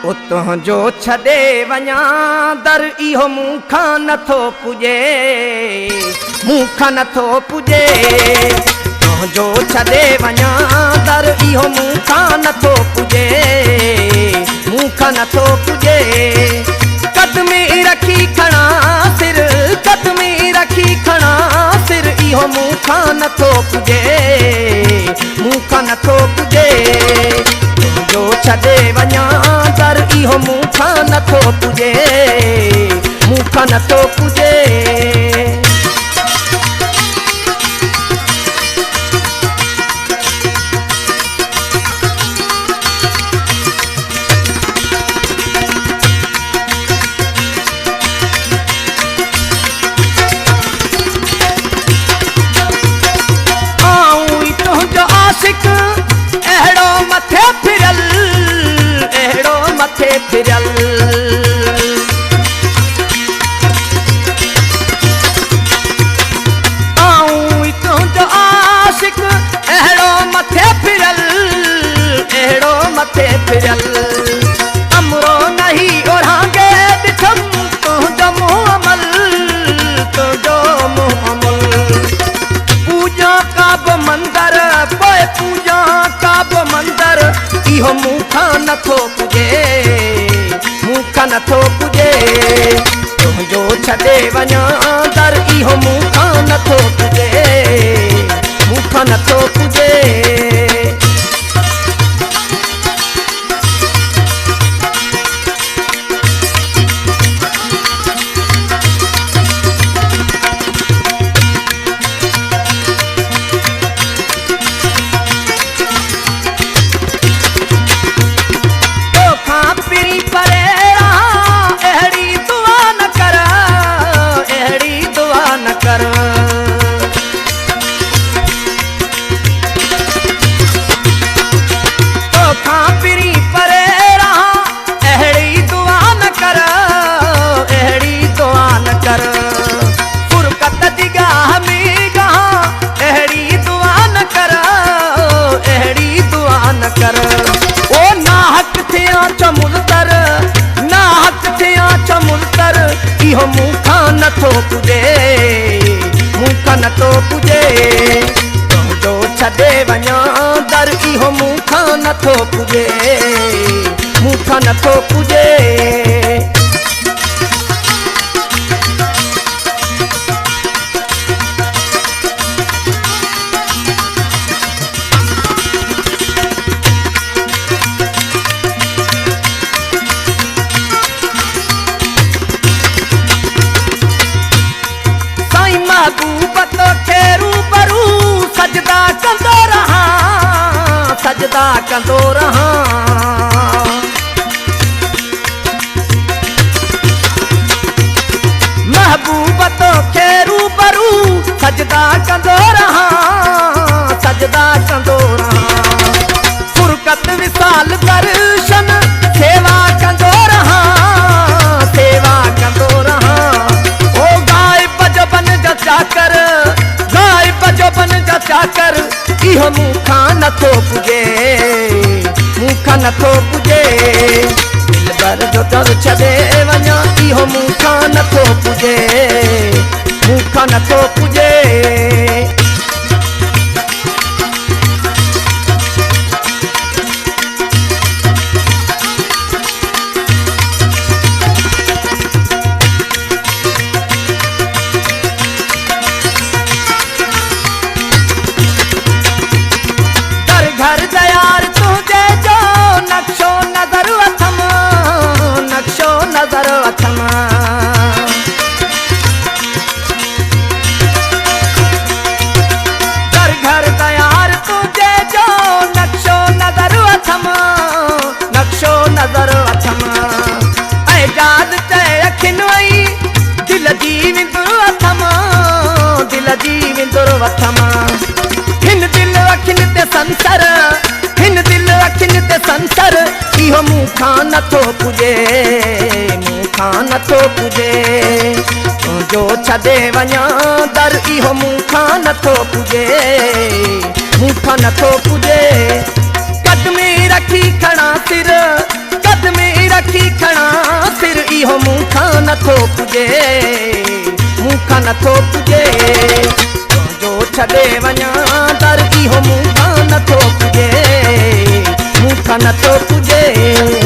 उतों जो छॾे वञा दर इहो मूंखां नथो पुॼे, मूंखां नथो पुॼे। उतों जो छॾे वञा दर इहो मूंखां नथो पुॼे, मूंखां नथो पुॼे। कदमी रखी खणा सिर, कदमी रखी खणा सिर, इहो मूंखां नथो पुॼे, मूंखां नथो पुॼे। जो छॾे वञा दर इहो मूंखां नथो पुॼे, मूंखां नथो पुॼे। आशिक अहिड़ो मथे फिरल, अहिड़ो मथे फिरल। आऊं तुंहिंजो आशिक अहिड़ो मथे फिरल, अहिड़ो मथे फिरल। अमरो नहीं ओढ़ांगे ॾिठम तुंहिंजो मुंहुं अमल, तुंहिंजो मुंहुं अमल। पूजा का बि मंदर पोइ पूजा का बि मंदर, इहो मूंखां नथो पुॼे, मूंखां नथो पुॼे। तुंहिंजो छॾे वञा दर इहो मूंखां नथो पुॼे, मूंखां नथो पुॼे। इहो मूंखां नथो पुॼे, मूंखां नथो पुॼे। तुंहिंजो छॾे वञा दर इहो मूंखां नथो पुॼे, मूंखां नथो पुॼे। महबूबत खे रूबरू सजदा कंदो रहां, सजदा कंदो रहां। महबूबत खे रूबरू सजदा कंदो रहां, सजदा कंदो रहां। फुरकत विसाल दर्शन सेवा कंदो रहां, सेवा कंदो रहां। चाकर गायब जो बन जा चाकर, इहो मूंखां नथो पुॼे, मूंखां नथो पुॼे। दिलबर जो दर छॾे वञा इहो मूंखां नथो पुॼे, मूंखां नथो पुॼे। घर दयार तुझे जो नक्शो नजर अथम, नक्शो नजर अथम। घर घर दयार तुझे जो नक्शो नजर अथम, नक्शो नजर अथम। एजाज चए अखिन वई दिल जी विंदुर अथम, दिल जी विंदुर अथम। हिन दिल अखिन ते संसर, हिन दिल अखिन ते संसर, इहो मूंखां नथो पुॼे, मूंखां नथो पुॼे। तुंहिंजो छॾे वञा दर इहो मूंखां नथो पुॼे, मूंखां नथो पुॼे। कदमी रखी खणा सिर, कदमी इहो मूंखां नथो पुॼे, मूंखां नथो पुॼे। जो छॾे वञा दर इहो मूंखां नथो पुॼे, मूंखां नथो पुॼे।